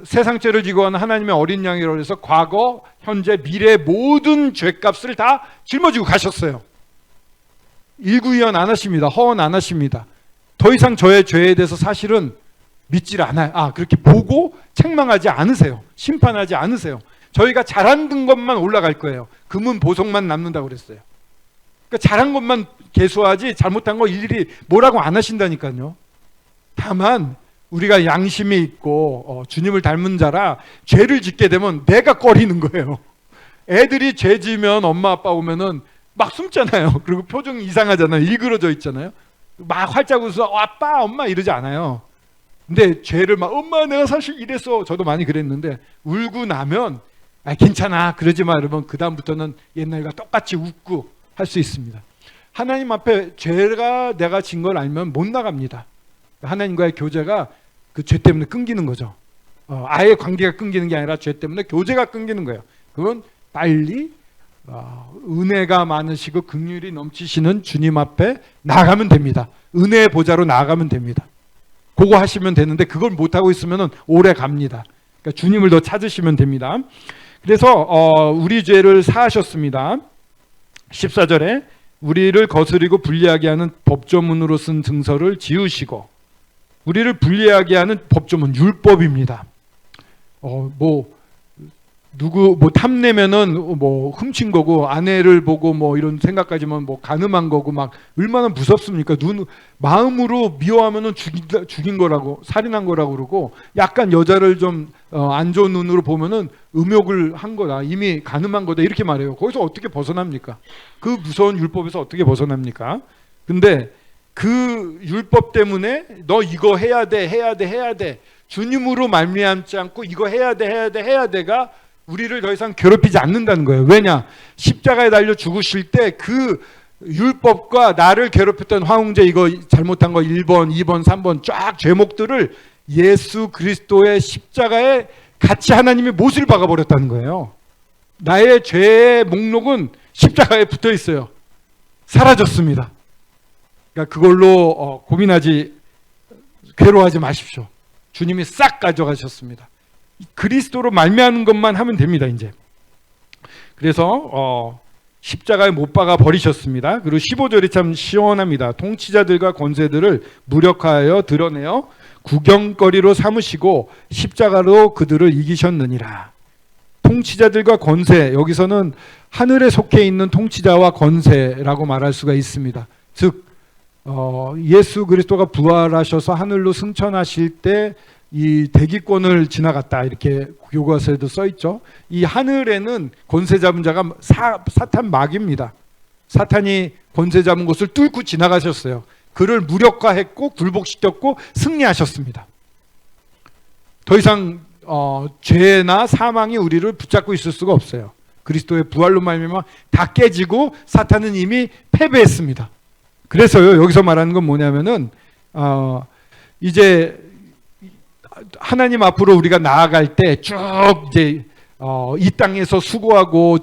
세상 죄를 지고 하는 하나님의 어린 양이라고 해서 과거, 현재, 미래의 모든 죄값을 다 짊어지고 가셨어요. 일구이연 안 하십니다. 허언 안 하십니다. 더 이상 저의 죄에 대해서 사실은 믿질 않아요. 그렇게 보고 책망하지 않으세요. 심판하지 않으세요. 저희가 잘한 것만 올라갈 거예요. 금은 보석만 남는다고 그랬어요. 그러니까 잘한 것만 계수하지 잘못한 거 일일이 뭐라고 안 하신다니까요. 다만 우리가 양심이 있고 주님을 닮은 자라 죄를 짓게 되면 내가 꺼리는 거예요. 애들이 죄 지으면 엄마 아빠 오면은 막 숨잖아요. 그리고 표정이 이상하잖아요. 일그러져 있잖아요. 막 활짝 웃어 아빠 엄마 이러지 않아요. 근데 죄를 막 엄마 내가 사실 이랬어. 저도 많이 그랬는데 울고 나면 괜찮아 그러지 마 이러면 그 다음부터는 옛날과 똑같이 웃고 할 수 있습니다. 하나님 앞에 죄가 내가 진 걸 알면 못 나갑니다. 하나님과의 교제가 그 죄 때문에 끊기는 거죠. 아예 관계가 끊기는 게 아니라 죄 때문에 교제가 끊기는 거예요. 그건 빨리 은혜가 많으시고 긍휼이 넘치시는 주님 앞에 나아가면 됩니다. 은혜의 보좌로 나아가면 됩니다. 그거 하시면 되는데 그걸 못하고 있으면 오래 갑니다. 그러니까 주님을 더 찾으시면 됩니다. 그래서 우리 죄를 사하셨습니다. 14절에 우리를 거스리고 불리하게 하는 법조문으로 쓴 증서를 지우시고, 우리를 불리하게 하는 법조문 율법입니다. 누구 탐내면은 훔친 거고 아내를 보고 이런 생각까지만 간음한 거고 막 얼마나 무섭습니까? 마음으로 미워하면은 죽인 거라고 살인한 거라고 그러고, 약간 여자를 좀 안 좋은 눈으로 보면은 음욕을 한 거다, 이미 간음한 거다 이렇게 말해요. 거기서 어떻게 벗어납니까? 그 무서운 율법에서 어떻게 벗어납니까? 근데 그 율법 때문에 너 이거 해야 돼 주님으로 말미암지 않고 이거 해야 돼가 우리를 더 이상 괴롭히지 않는다는 거예요. 왜냐? 십자가에 달려 죽으실 때 그 율법과 나를 괴롭혔던 화ung제 이거 잘못한 거 1번, 2번, 3번 쫙 죄목들을 예수 그리스도의 십자가에 같이 하나님이 못을 박아버렸다는 거예요. 나의 죄의 목록은 십자가에 붙어 있어요. 사라졌습니다. 그러니까 그걸로 괴로워하지 마십시오. 주님이 싹 가져가셨습니다. 그리스도로 말미암는 것만 하면 됩니다. 이제 그래서 십자가에 못 박아 버리셨습니다. 그리고 15절이 참 시원합니다. 통치자들과 권세들을 무력하여 드러내어 구경거리로 삼으시고 십자가로 그들을 이기셨느니라. 통치자들과 권세, 여기서는 하늘에 속해 있는 통치자와 권세라고 말할 수가 있습니다. 즉 예수 그리스도가 부활하셔서 하늘로 승천하실 때 이 대기권을 지나갔다 이렇게 교과서에도 써 있죠. 이 하늘에는 권세 잡은 자가 사탄 마귀입니다. 사탄이 권세 잡은 곳을 뚫고 지나가셨어요. 그를 무력화했고 굴복시켰고 승리하셨습니다. 더 이상 죄나 사망이 우리를 붙잡고 있을 수가 없어요. 그리스도의 부활로 말미암아 다 깨지고 사탄은 이미 패배했습니다. 그래서요, 여기서 말하는 건 뭐냐면은 이제 하나님 앞으로 우리가 나아갈 때 쭉 이제 이 땅에서 수고하고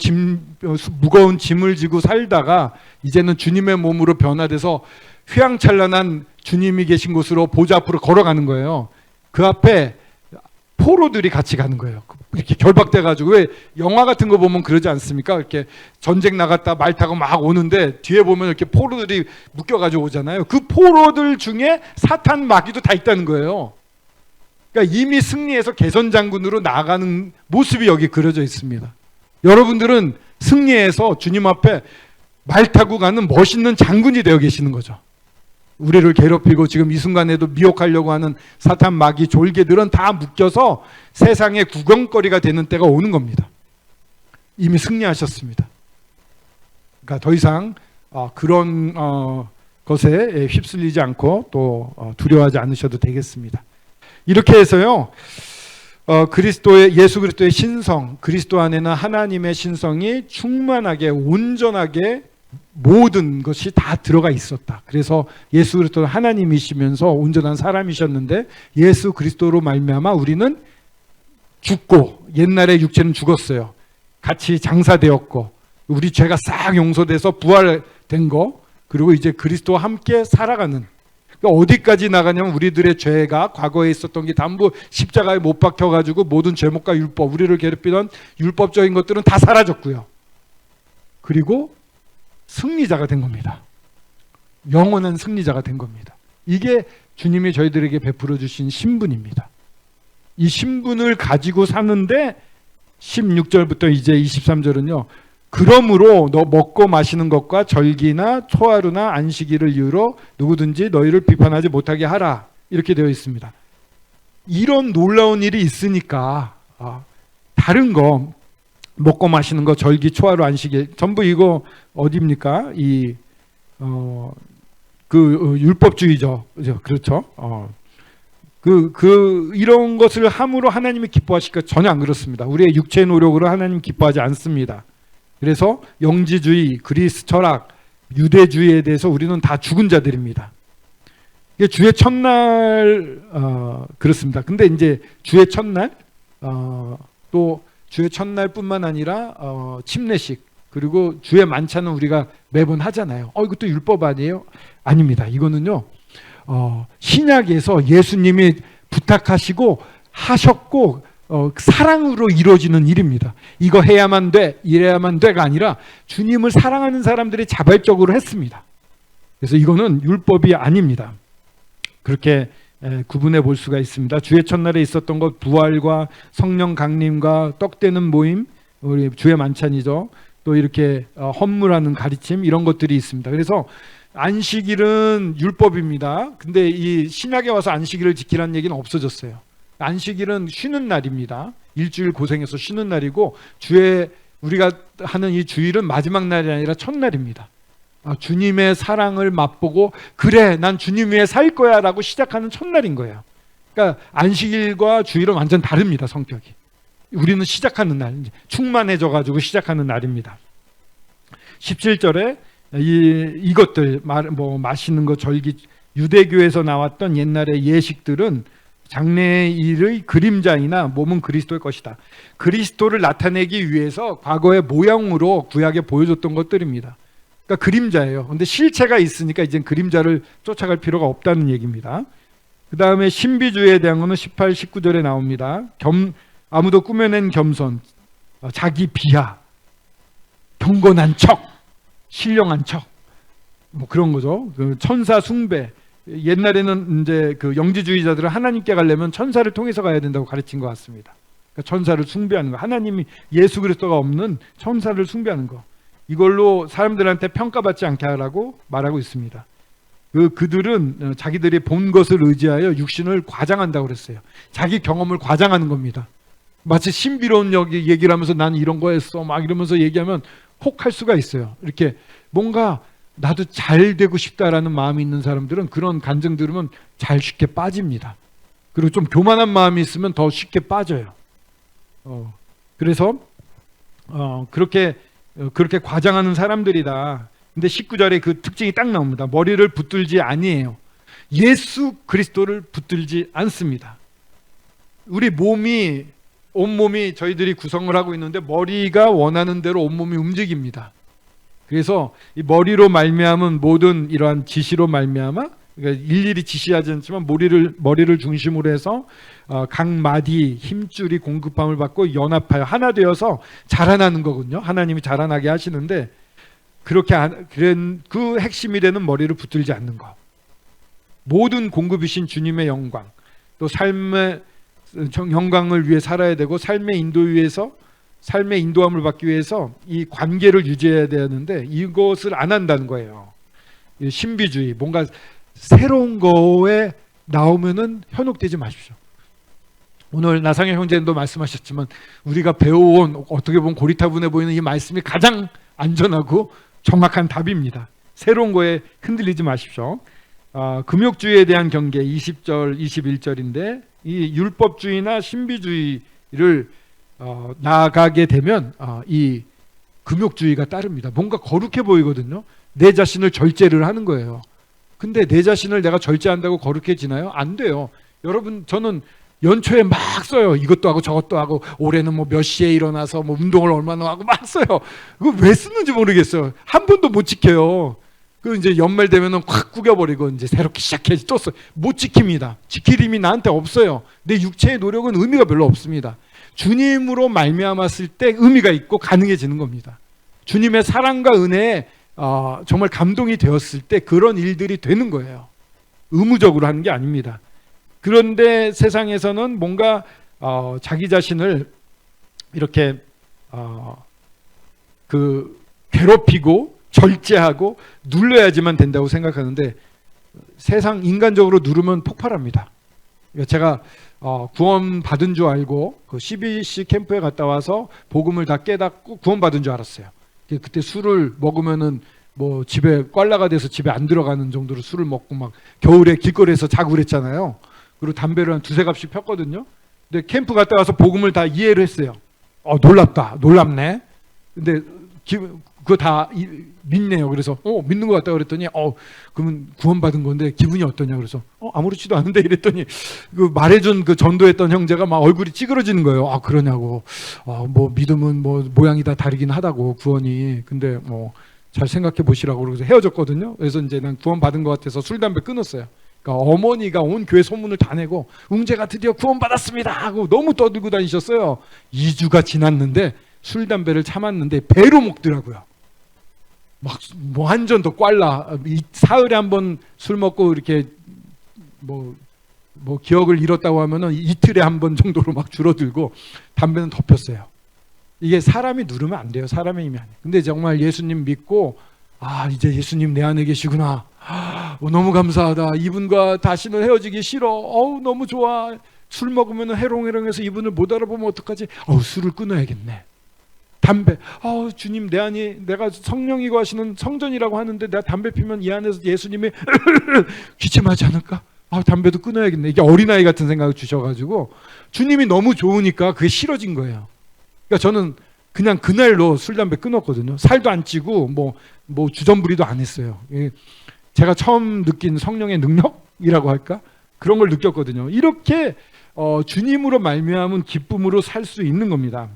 무거운 짐을 지고 살다가 이제는 주님의 몸으로 변화돼서 휘황찬란한 주님이 계신 곳으로 보좌 앞으로 걸어가는 거예요. 그 앞에 포로들이 같이 가는 거예요. 이렇게 결박돼가지고, 왜 영화 같은 거 보면 그러지 않습니까? 이렇게 전쟁 나갔다 말 타고 막 오는데 뒤에 보면 이렇게 포로들이 묶여가지고 오잖아요. 그 포로들 중에 사탄 마귀도 다 있다는 거예요. 그러니까 이미 승리해서 개선 장군으로 나가는 모습이 여기 그려져 있습니다. 여러분들은 승리해서 주님 앞에 말 타고 가는 멋있는 장군이 되어 계시는 거죠. 우리를 괴롭히고 지금 이 순간에도 미혹하려고 하는 사탄 마귀 졸개들은 다 묶여서 세상의 구경거리가 되는 때가 오는 겁니다. 이미 승리하셨습니다. 그러니까 더 이상 그런 것에 휩쓸리지 않고 또 두려워하지 않으셔도 되겠습니다. 이렇게 해서요, 예수 그리스도의 신성, 그리스도 안에는 하나님의 신성이 충만하게 온전하게 모든 것이 다 들어가 있었다. 그래서 예수 그리스도는 하나님이시면서 온전한 사람이셨는데 예수 그리스도로 말미암아 우리는 죽고, 옛날에 육체는 죽었어요. 같이 장사되었고 우리 죄가 싹 용서돼서 부활된 거, 그리고 이제 그리스도와 함께 살아가는, 그러니까 어디까지 나가냐면 우리들의 죄가 과거에 있었던 게 전부 십자가에 못 박혀가지고 모든 죄목과 율법, 우리를 괴롭히던 율법적인 것들은 다 사라졌고요. 그리고 승리자가 된 겁니다. 영원한 승리자가 된 겁니다. 이게 주님이 저희들에게 베풀어 주신 신분입니다. 이 신분을 가지고 사는데 16절부터 이제 23절은요. 그러므로 너 먹고 마시는 것과 절기나 초하루나 안식일을 이유로 누구든지 너희를 비판하지 못하게 하라. 이렇게 되어 있습니다. 이런 놀라운 일이 있으니까 다른 거 먹고 마시는 거, 절기, 초하루, 안식일 전부 이거 어디입니까? 율법주의죠. 그렇죠? 이런 것을 함으로 하나님이 기뻐하실까? 전혀 안 그렇습니다. 우리의 육체의 노력으로 하나님 기뻐하지 않습니다. 그래서 영지주의, 그리스 철학, 유대주의에 대해서 우리는 다 죽은 자들입니다. 이게 주의 첫날 그렇습니다. 근데 이제 주의 첫날 또 주의 첫날뿐만 아니라 침례식, 그리고 주의 만찬은 우리가 매번 하잖아요. 이것도 율법 아니에요? 아닙니다. 이거는요 신약에서 예수님이 부탁하시고 하셨고 사랑으로 이루어지는 일입니다. 이거 해야만 돼, 이래야만 돼가 아니라 주님을 사랑하는 사람들이 자발적으로 했습니다. 그래서 이거는 율법이 아닙니다. 그렇게 구분해 볼 수가 있습니다. 주의 첫날에 있었던 것, 부활과 성령 강림과 떡 떼는 모임, 우리 주의 만찬이죠. 또 이렇게 헌물하는 가르침, 이런 것들이 있습니다. 그래서 안식일은 율법입니다. 근데 이 신약에 와서 안식일을 지키라는 얘기는 없어졌어요. 안식일은 쉬는 날입니다. 일주일 고생해서 쉬는 날이고, 우리가 하는 이 주일은 마지막 날이 아니라 첫날입니다. 주님의 사랑을 맛보고 그래 난 주님 위해 살 거야 라고 시작하는 첫날인 거예요. 그러니까 안식일과 주일은 완전 다릅니다. 성격이. 우리는 시작하는 날, 충만해져 가지고 시작하는 날입니다. 17절에 이것들 마시는 거, 절기, 유대교에서 나왔던 옛날의 예식들은 장래일의 그림자이나 몸은 그리스도의 것이다. 그리스도를 나타내기 위해서 과거의 모형으로 구약에 보여줬던 것들입니다. 그러니까 그림자예요. 근데 실체가 있으니까 이제 그림자를 쫓아갈 필요가 없다는 얘기입니다. 그 다음에 신비주의에 대한 거는 18, 19절에 나옵니다. 아무도 꾸며낸 겸손, 자기 비하, 경건한 척, 신령한 척, 그런 거죠. 천사 숭배. 옛날에는 이제 영지주의자들은 하나님께 가려면 천사를 통해서 가야 된다고 가르친 것 같습니다. 그러니까 천사를 숭배하는 거, 하나님이 예수 그리스도가 없는 천사를 숭배하는 거, 이걸로 사람들한테 평가받지 않게 하라고 말하고 있습니다. 그들은 자기들이 본 것을 의지하여 육신을 과장한다고 그랬어요. 자기 경험을 과장하는 겁니다. 마치 신비로운 얘기를 하면서 난 이런 거 했어 막 이러면서 얘기하면 혹할 수가 있어요. 이렇게 뭔가 나도 잘 되고 싶다라는 마음이 있는 사람들은 그런 간증 들으면 잘 쉽게 빠집니다. 그리고 좀 교만한 마음이 있으면 더 쉽게 빠져요. 그래서 그렇게 과장하는 사람들이다. 근데 19절에 그 특징이 딱 나옵니다. 머리를 붙들지 아니에요. 예수 그리스도를 붙들지 않습니다. 우리 온몸이 저희들이 구성을 하고 있는데 머리가 원하는 대로 온몸이 움직입니다. 그래서 이 머리로 말미암은 모든 이러한 지시로 말미암아 그러니까 일일이 지시하지 않지만 머리를 중심으로 해서 각 마디 힘줄이 공급함을 받고 연합하여 하나 되어서 자라나는 거군요. 하나님이 자라나게 하시는데 그 핵심이 되는 머리를 붙들지 않는 것. 모든 공급이신 주님의 영광, 또 삶의 영광을 위해 살아야 되고 삶의 인도함을 받기 위해서 이 관계를 유지해야 되는데 이것을 안 한다는 거예요. 신비주의, 뭔가 새로운 거에 나오면은 현혹되지 마십시오. 오늘 나상현 형제님도 말씀하셨지만 우리가 배워온 어떻게 보면 고리타분해 보이는 이 말씀이 가장 안전하고 정확한 답입니다. 새로운 거에 흔들리지 마십시오. 금욕주의에 대한 경계 20절, 21절인데 이 율법주의나 신비주의를 나아가게 되면 이 금욕주의가 따릅니다. 뭔가 거룩해 보이거든요. 내 자신을 절제를 하는 거예요. 근데 내 자신을 내가 절제한다고 거룩해지나요? 안 돼요. 여러분, 저는 연초에 막 써요. 이것도 하고 저것도 하고 올해는 뭐 몇 시에 일어나서 뭐 운동을 얼마나 하고 막 써요. 그거 왜 쓰는지 모르겠어요. 한 번도 못 지켜요. 그 이제 연말 되면은 확 구겨버리고 이제 새롭게 시작해야지 또 써. 못 지킵니다. 지킬 힘이 나한테 없어요. 내 육체의 노력은 의미가 별로 없습니다. 주님으로 말미암았을 때 의미가 있고 가능해지는 겁니다. 주님의 사랑과 은혜에 정말 감동이 되었을 때 그런 일들이 되는 거예요. 의무적으로 하는 게 아닙니다. 그런데 세상에서는 뭔가 자기 자신을 이렇게 괴롭히고 절제하고 눌러야지만 된다고 생각하는데 세상 인간적으로 누르면 폭발합니다. 제가 구원 받은 줄 알고 그 CBC 캠프에 갔다 와서 복음을 다 깨닫고 구원 받은 줄 알았어요. 그때 술을 먹으면은 뭐 집에 꽐라가 돼서 집에 안 들어가는 정도로 술을 먹고 막 겨울에 길거리에서 자고 그랬잖아요. 그리고 담배를 한 두세 갑씩 폈거든요. 근데 캠프 갔다 와서 복음을 다 이해를 했어요. 놀랍네. 근데 그거 다 믿네요. 그래서 믿는 것 같다 그랬더니 그러면 구원받은 건데 기분이 어떠냐 그래서 아무렇지도 않은데 이랬더니 그 말해준 그 전도했던 형제가 막 얼굴이 찌그러지는 거예요. 그러냐고. 뭐 믿음은 뭐 모양이 다 다르긴 하다고 구원이. 근데 뭐 잘 생각해 보시라고 그래서 헤어졌거든요. 그래서 이제 난 구원받은 것 같아서 술 담배 끊었어요. 그러니까 어머니가 온 교회 소문을 다 내고 웅재가 드디어 구원받았습니다 하고 너무 떠들고 다니셨어요. 2주가 지났는데 술 담배를 참았는데 배로 먹더라고요. 막 뭐 한 잔 더 꽐라. 사흘에 한 번 술 먹고 이렇게 뭐 기억을 잃었다고 하면은 이틀에 한 번 정도로 막 줄어들고 담배는 더 폈어요. 이게 사람이 누르면 안 돼요. 사람의 힘이 아니에요. 근데 정말 예수님 믿고 이제 예수님 내 안에 계시구나. 너무 감사하다. 이분과 다시는 헤어지기 싫어. 너무 좋아. 술 먹으면 해롱해롱해서 이분을 못 알아보면 어떡하지? 술을 끊어야겠네. 담배. 주님 내 안이 내가 성령이고 하시는 성전이라고 하는데 내가 담배 피면 이 안에서 예수님이 기침하지 않을까? 담배도 끊어야겠네. 이게 어린아이 같은 생각을 주셔가지고 주님이 너무 좋으니까 그게 싫어진 거예요. 그러니까 저는 그냥 그날로 술 담배 끊었거든요. 살도 안 찌고 뭐 주전부리도 안 했어요. 제가 처음 느낀 성령의 능력이라고 할까? 그런 걸 느꼈거든요. 이렇게 주님으로 말미암은 기쁨으로 살 수 있는 겁니다.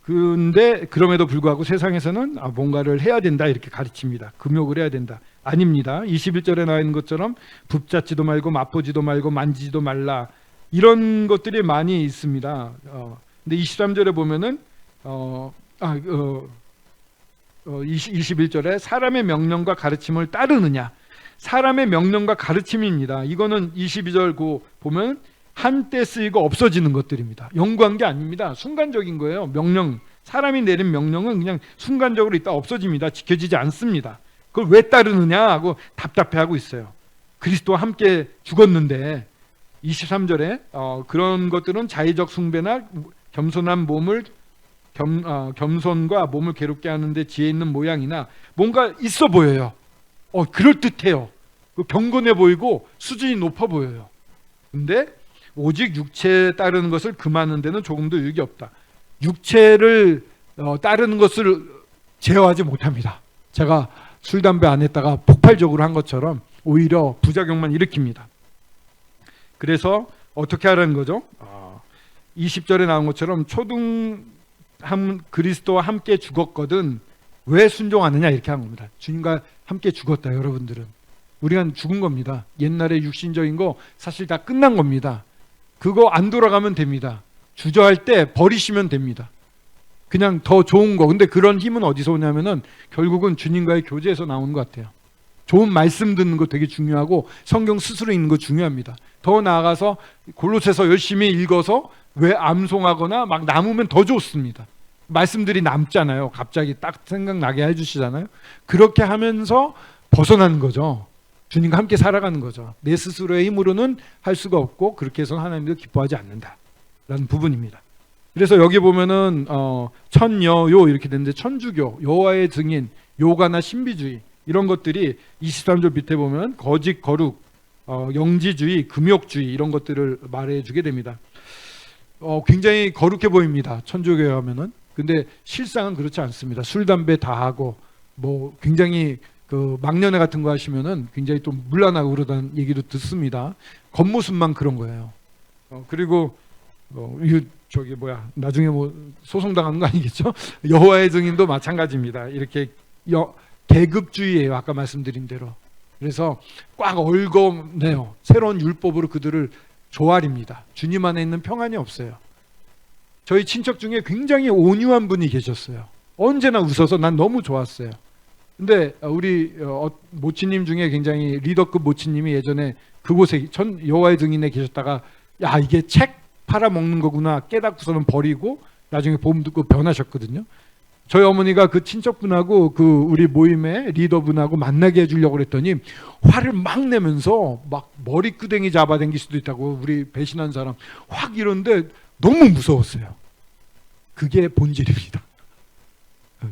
근데 그럼에도 불구하고 세상에서는 뭔가를 해야 된다 이렇게 가르칩니다. 금욕을 해야 된다. 아닙니다. 21절에 나와 있는 것처럼 붙잡지도 말고 맛보지도 말고 만지지도 말라. 이런 것들이 많이 있습니다. 근데 23절에 보면은 21절에 사람의 명령과 가르침을 따르느냐. 사람의 명령과 가르침입니다. 이거는 22절 보면 한때 쓰이고 없어지는 것들입니다. 연구한 게 아닙니다. 순간적인 거예요. 명령, 사람이 내린 명령은 그냥 순간적으로 있다 없어집니다. 지켜지지 않습니다. 그걸 왜 따르느냐 하고 답답해하고 있어요. 그리스도와 함께 죽었는데 23절에 그런 것들은 자의적 숭배나 겸손과 몸을 괴롭게 하는데 지혜 있는 모양이나 뭔가 있어 보여요. 그럴듯해요. 경건해 보이고 수준이 높아 보여요. 근데 오직 육체에 따르는 것을 금하는 데는 조금도 유익이 없다. 육체를 따르는 것을 제어하지 못합니다. 제가 술, 담배 안 했다가 폭발적으로 한 것처럼 오히려 부작용만 일으킵니다. 그래서 어떻게 하라는 거죠? 20절에 나온 것처럼 그리스도와 함께 죽었거든 왜 순종하느냐 이렇게 한 겁니다. 주님과 함께 죽었다. 여러분들은 우리가 죽은 겁니다. 옛날에 육신적인 거 사실 다 끝난 겁니다. 그거 안 돌아가면 됩니다. 주저할 때 버리시면 됩니다. 그냥 더 좋은 거. 근데 그런 힘은 어디서 오냐면은 결국은 주님과의 교제에서 나오는 것 같아요. 좋은 말씀 듣는 거 되게 중요하고 성경 스스로 읽는 거 중요합니다. 더 나아가서 골로새서 열심히 읽어서 왜 암송하거나 막 남으면 더 좋습니다. 말씀들이 남잖아요. 갑자기 딱 생각나게 해주시잖아요. 그렇게 하면서 벗어나는 거죠. 주님과 함께 살아가는 거죠. 내 스스로의 힘으로는 할 수가 없고 그렇게 해서는 하나님도 기뻐하지 않는다라는 부분입니다. 그래서 여기 보면은 천여요 이렇게 되는데 천주교, 여호와의 증인, 요가나 신비주의 이런 것들이 23절 밑에 보면 거짓, 거룩, 영지주의, 금욕주의 이런 것들을 말해주게 됩니다. 굉장히 거룩해 보입니다. 천주교에 하면은. 근데 실상은 그렇지 않습니다. 술, 담배 다 하고 뭐 굉장히 그 막년회 같은 거 하시면은 굉장히 또 물란하고 그러다는 얘기도 듣습니다. 겉모습만 그런 거예요. 그리고 저기 나중에 뭐 소송 당하는 거 아니겠죠? 여호와의 증인도 마찬가지입니다. 이렇게 계급주의예요. 아까 말씀드린 대로. 그래서 꽉 얽어내요. 새로운 율법으로 그들을 조아립니다. 주님 안에 있는 평안이 없어요. 저희 친척 중에 굉장히 온유한 분이 계셨어요. 언제나 웃어서 난 너무 좋았어요. 근데 우리 모치님 중에 굉장히 리더급 모치님이 예전에 그곳에 여호와의 증인에 계셨다가 야 이게 책 팔아먹는 거구나 깨닫고서는 버리고 나중에 보험 듣고 변하셨거든요. 저희 어머니가 그 친척분하고 그 우리 모임의 리더분하고 만나게 해주려고 그랬더니 화를 막 내면서 막 머리끄댕이 잡아당길 수도 있다고 우리 배신한 사람 확 이러는데 너무 무서웠어요. 그게 본질입니다.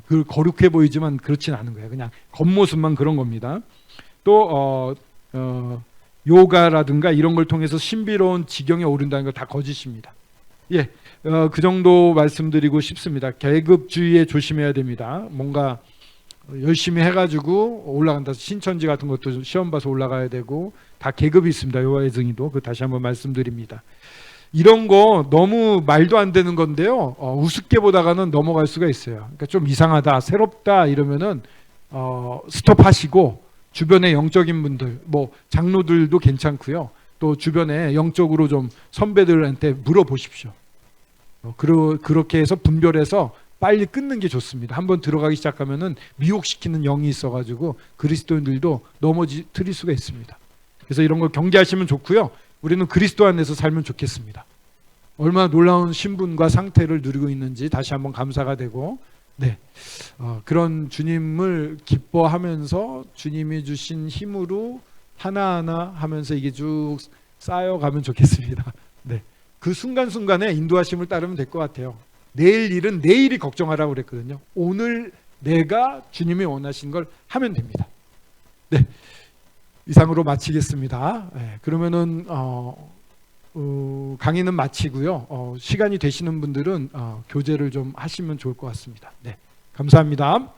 그 거룩해 보이지만 그렇진 않은 거예요. 그냥 겉모습만 그런 겁니다. 또 요가라든가 이런 걸 통해서 신비로운 지경에 오른다는 거 다 거짓입니다. 예, 그 정도 말씀드리고 싶습니다. 계급주의에 조심해야 됩니다. 뭔가 열심히 해가지고 올라간다. 신천지 같은 것도 시험 봐서 올라가야 되고 다 계급이 있습니다. 여호와의 증인도 그 다시 한번 말씀드립니다. 이런 거 너무 말도 안 되는 건데요. 우습게 보다가는 넘어갈 수가 있어요. 그러니까 좀 이상하다, 새롭다 이러면은 스톱하시고 주변의 영적인 분들, 뭐 장로들도 괜찮고요. 또 주변에 영적으로 좀 선배들한테 물어보십시오. 그렇게 해서 분별해서 빨리 끊는 게 좋습니다. 한번 들어가기 시작하면은 미혹시키는 영이 있어가지고 그리스도인들도 넘어뜨릴 수가 있습니다. 그래서 이런 걸 경계하시면 좋고요. 우리는 그리스도 안에서 살면 좋겠습니다. 얼마나 놀라운 신분과 상태를 누리고 있는지 다시 한번 감사가 되고, 네, 그런 주님을 기뻐하면서 주님이 주신 힘으로 하나하나 하면서 이게 쭉 쌓여가면 좋겠습니다. 네, 그 순간순간에 인도하심을 따르면 될 것 같아요. 내일 일은 내일이 걱정하라고 그랬거든요. 오늘 내가 주님이 원하신 걸 하면 됩니다. 네, 이상으로 마치겠습니다. 네, 그러면은 강의는 마치고요. 시간이 되시는 분들은 교제를 좀 하시면 좋을 것 같습니다. 네, 감사합니다.